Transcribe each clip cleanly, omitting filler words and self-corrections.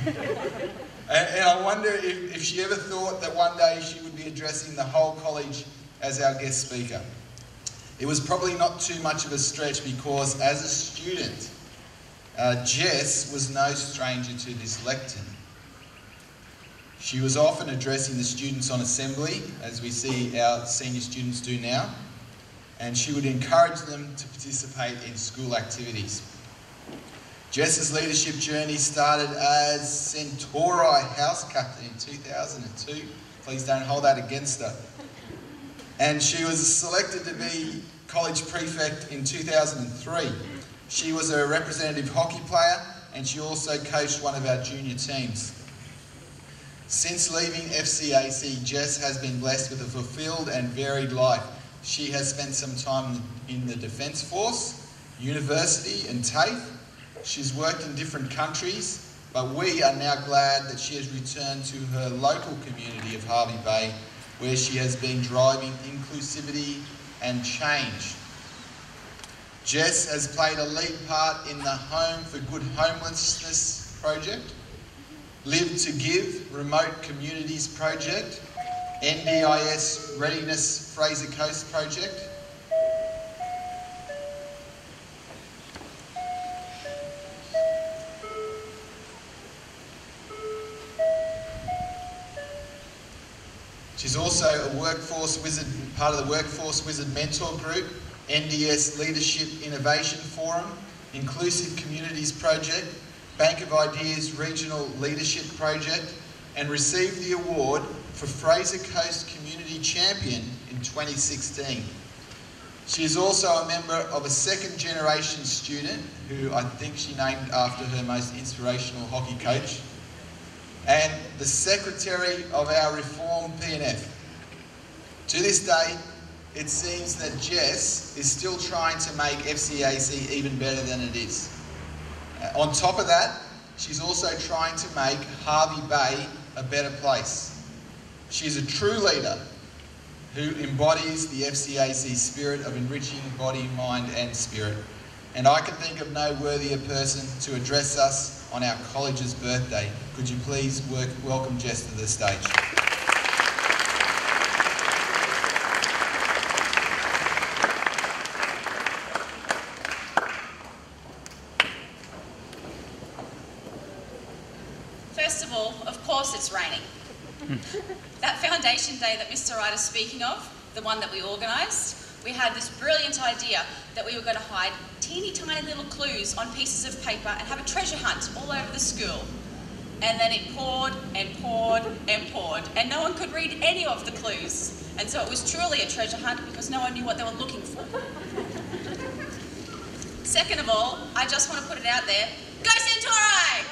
And I wonder if she ever thought that one day she would be addressing the whole college as our guest speaker. It was probably not too much of a stretch because as a student, Jess was no stranger to this lectern. She was often addressing the students on assembly, as we see our senior students do now, and she would encourage them to participate in school activities. Jess's leadership journey started as Centauri house captain in 2002. Please don't hold that against her. And she was selected to be college prefect in 2003. She was a representative hockey player and she also coached one of our junior teams. Since leaving FCAC, Jess has been blessed with a fulfilled and varied life. She has spent some time in the Defence Force, university and TAFE. She's worked in different countries, but we are now glad that she has returned to her local community of Hervey Bay, where she has been driving inclusivity and change. Jess has played a lead part in the Home for Good Homelessness project, Live to Give Remote Communities project, NDIS Readiness Fraser Coast project, she's also a Workforce Wizard, part of the Workforce Wizard Mentor Group, NDS Leadership Innovation Forum, Inclusive Communities Project, Bank of Ideas Regional Leadership Project, and received the award for Fraser Coast Community Champion in 2016. She is also a member of a second generation student, who I think she named after her most inspirational hockey coach, and the secretary of our Reform PNF. To this day, it seems that Jess is still trying to make FCAC even better than it is. On top of that, she's also trying to make Hervey Bay a better place. She's a true leader who embodies the FCAC spirit of enriching body, mind and spirit. And I can think of no worthier person to address us on our college's birthday. Could you please welcome Jess to the stage? First of all, of course it's raining. That foundation day that Mr. Wright is speaking of, the one that we organised, we had this brilliant idea that we were going to hide teeny tiny little clues on pieces of paper and have a treasure hunt all over the school. And then it poured and poured and poured, and no one could read any of the clues. And so it was truly a treasure hunt because no one knew what they were looking for. Second of all, I just want to put it out there, go Centauri!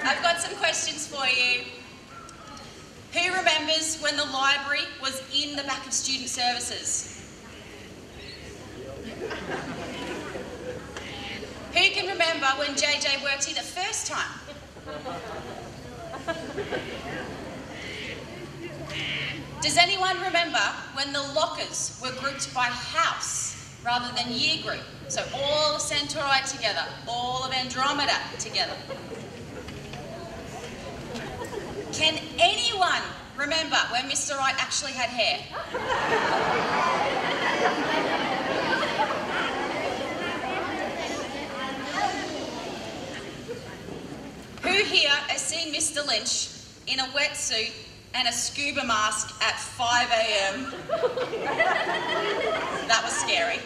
I've got some questions for you. Who remembers when the library was in the back of student services? Who can remember when JJ worked here the first time? Does anyone remember when the lockers were grouped by house rather than year group? So all of Centauri together, all of Andromeda together. Can anyone remember when Mr. Wright actually had hair? Who here has seen Mr. Lynch in a wetsuit and a scuba mask at 5 a.m? That was scary.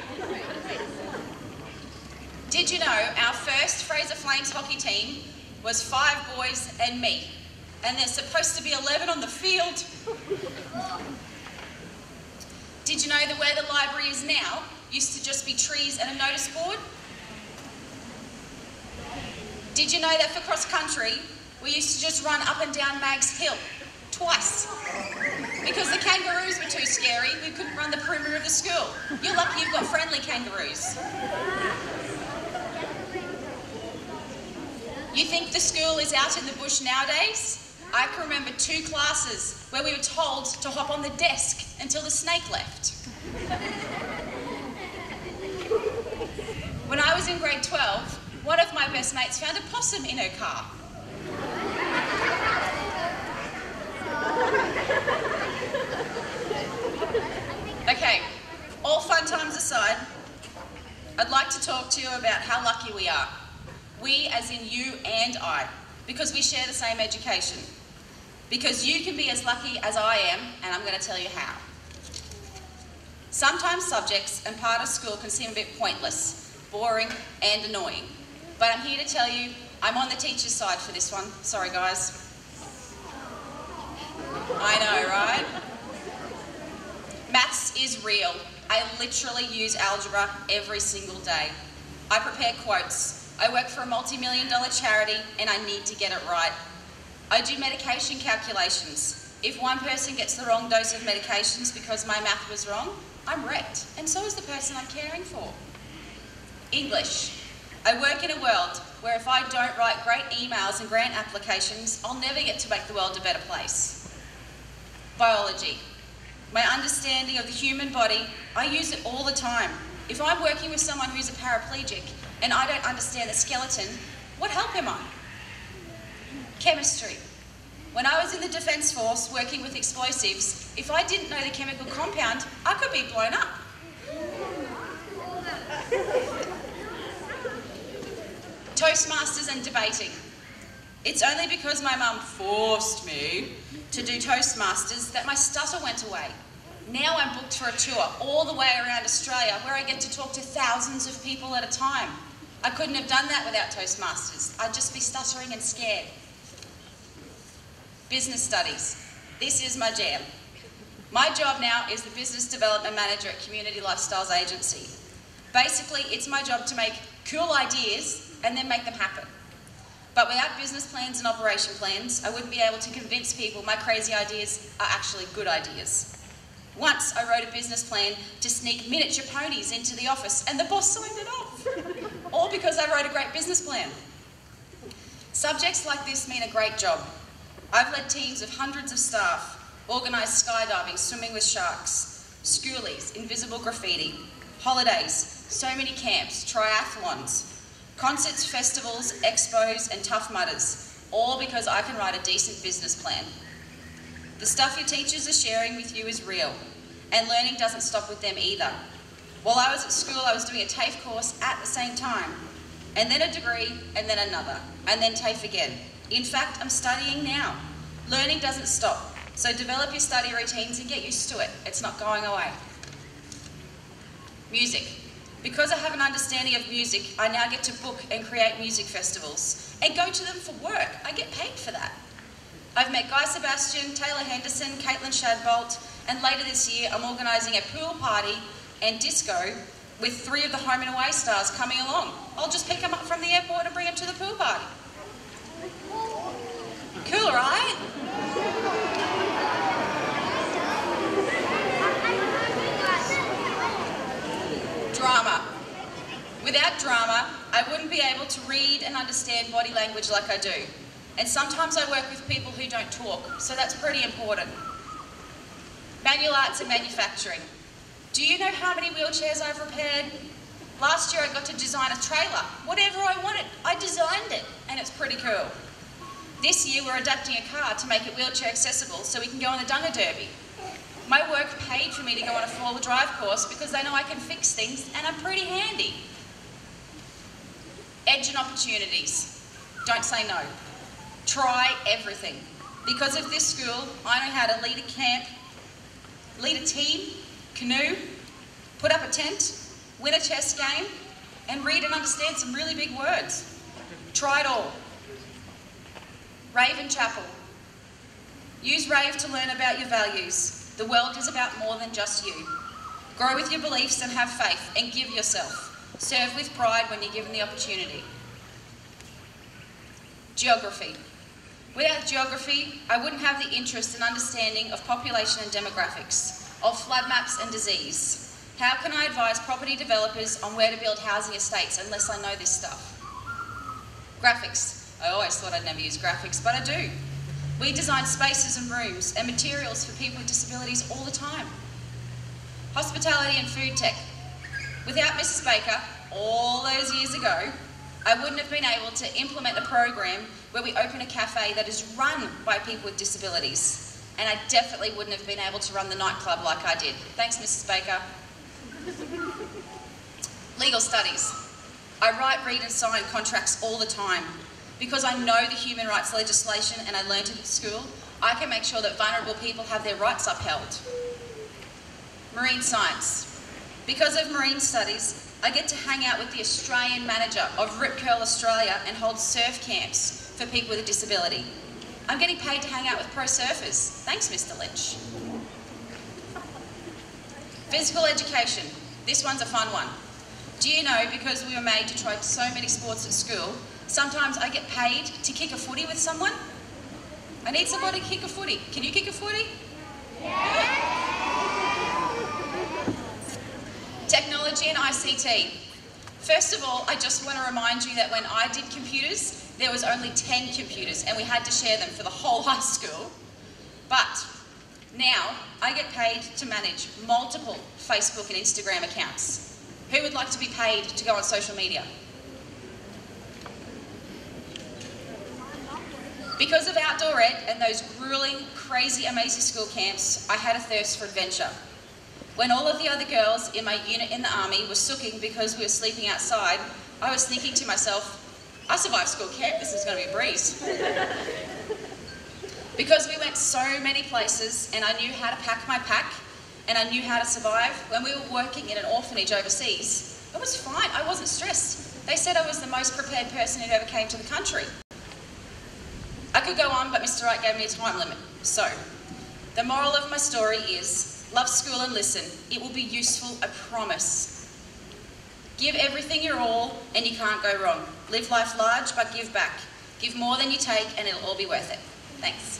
Did you know our first Fraser Flames hockey team was 5 boys and me? And there's supposed to be 11 on the field. Did you know that where the library is now used to just be trees and a notice board? Did you know that for cross country, we used to just run up and down Mag's Hill twice? Because the kangaroos were too scary, we couldn't run the perimeter of the school. You're lucky you've got friendly kangaroos. You think the school is out in the bush nowadays? I can remember 2 classes where we were told to hop on the desk until the snake left. When I was in grade 12, one of my best mates found a possum in her car. Okay, all fun times aside, I'd like to talk to you about how lucky we are. We, as in you and I, because we share the same education. Because you can be as lucky as I am, and I'm going to tell you how. Sometimes subjects and part of school can seem a bit pointless, boring, and annoying. But I'm here to tell you, I'm on the teacher's side for this one. Sorry, guys. I know, right? Maths is real. I literally use algebra every single day. I prepare quotes. I work for a multi-million-dollar charity and I need to get it right. I do medication calculations. If one person gets the wrong dose of medications because my math was wrong, I'm wrecked, and so is the person I'm caring for. English. I work in a world where if I don't write great emails and grant applications, I'll never get to make the world a better place. Biology. My understanding of the human body, I use it all the time. If I'm working with someone who's a paraplegic and I don't understand the skeleton, what help am I? Chemistry. When I was in the Defence Force working with explosives, if I didn't know the chemical compound, I could be blown up. Toastmasters and debating. It's only because my mum forced me to do Toastmasters that my stutter went away. Now I'm booked for a tour all the way around Australia where I get to talk to thousands of people at a time. I couldn't have done that without Toastmasters. I'd just be stuttering and scared. Business studies. This is my jam. My job now is the Business Development Manager at Community Lifestyles Agency. Basically, it's my job to make cool ideas and then make them happen. But without business plans and operation plans, I wouldn't be able to convince people my crazy ideas are actually good ideas. Once I wrote a business plan to sneak miniature ponies into the office and the boss signed it off. All because I wrote a great business plan. Subjects like this mean a great job. I've led teams of hundreds of staff, organised skydiving, swimming with sharks, schoolies, invisible graffiti, holidays, so many camps, triathlons, concerts, festivals, expos and Tough Mudders, all because I can write a decent business plan. The stuff your teachers are sharing with you is real, and learning doesn't stop with them either. While I was at school, I was doing a TAFE course at the same time, and then a degree, and then another, and then TAFE again. In fact, I'm studying now. Learning doesn't stop, so develop your study routines and get used to it. It's not going away. Music. Because I have an understanding of music, I now get to book and create music festivals and go to them for work. I get paid for that. I've met Guy Sebastian, Taylor Henderson, Caitlin Shadbolt, and later this year I'm organising a pool party and disco with 3 of the home and away stars coming along. I'll just pick them up from the airport and bring them to the pool party. Cool, right? Drama. Without drama, I wouldn't be able to read and understand body language like I do. And sometimes I work with people who don't talk, so that's pretty important. Manual arts and manufacturing. Do you know how many wheelchairs I've repaired? Last year I got to design a trailer. Whatever I wanted, I designed it, and it's pretty cool. This year we're adapting a car to make it wheelchair accessible so we can go on the Dunga Derby. My work paid for me to go on a 4-wheel drive course because they know I can fix things and I'm pretty handy. Edge and opportunities. Don't say no. Try everything. Because of this school, I know how to lead a camp, lead a team, canoe, put up a tent, win a chess game, and read and understand some really big words. Try it all. Rave and chapel. Use rave to learn about your values. The world is about more than just you. Grow with your beliefs and have faith and give yourself. Serve with pride when you're given the opportunity. Geography. Without geography, I wouldn't have the interest and understanding of population and demographics, of flood maps and disease. How can I advise property developers on where to build housing estates unless I know this stuff? Graphics. I always thought I'd never use graphics, but I do. We design spaces and rooms and materials for people with disabilities all the time. Hospitality and food tech. Without Mrs. Baker, all those years ago, I wouldn't have been able to implement a program where we open a cafe that is run by people with disabilities. And I definitely wouldn't have been able to run the nightclub like I did. Thanks, Mrs. Baker. Legal studies. I write, read and sign contracts all the time. Because I know the human rights legislation and I learned it at school, I can make sure that vulnerable people have their rights upheld. Marine science. Because of marine studies, I get to hang out with the Australian manager of Rip Curl Australia and hold surf camps for people with a disability. I'm getting paid to hang out with pro surfers. Thanks, Mr. Lynch. Physical education. This one's a fun one. Do you know, because we were made to try so many sports at school, sometimes I get paid to kick a footy with someone? I need somebody to kick a footy. Can you kick a footy? Yeah. Technology and ICT. First of all, I just want to remind you that when I did computers, there was only 10 computers and we had to share them for the whole high school. But now I get paid to manage multiple Facebook and Instagram accounts. Who would like to be paid to go on social media? Because of outdoor ed and those grueling, crazy, amazing school camps, I had a thirst for adventure. When all of the other girls in my unit in the army were sooking because we were sleeping outside, I was thinking to myself, I survived school camp, this is going to be a breeze. Because we went so many places and I knew how to pack my pack and I knew how to survive, when we were working in an orphanage overseas, it was fine, I wasn't stressed. They said I was the most prepared person who ever came to the country. I could go on, but Mr. Wright gave me a time limit. So, the moral of my story is, love school and listen. It will be useful, I promise. Give everything your all and you can't go wrong. Live life large, but give back. Give more than you take and it'll all be worth it. Thanks.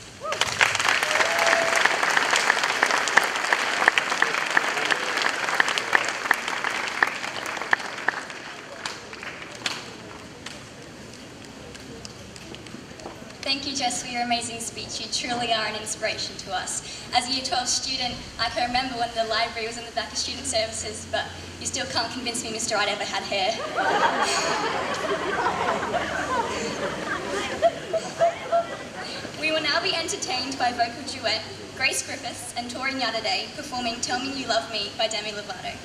Thank you, Jess, for your amazing speech. You truly are an inspiration to us. As a Year 12 student, I can remember when the library was in the back of student services, but you still can't convince me Mr. Wright ever had hair. We will now be entertained by vocal duet Grace Griffiths and Tori Nyadaday performing Tell Me You Love Me by Demi Lovato.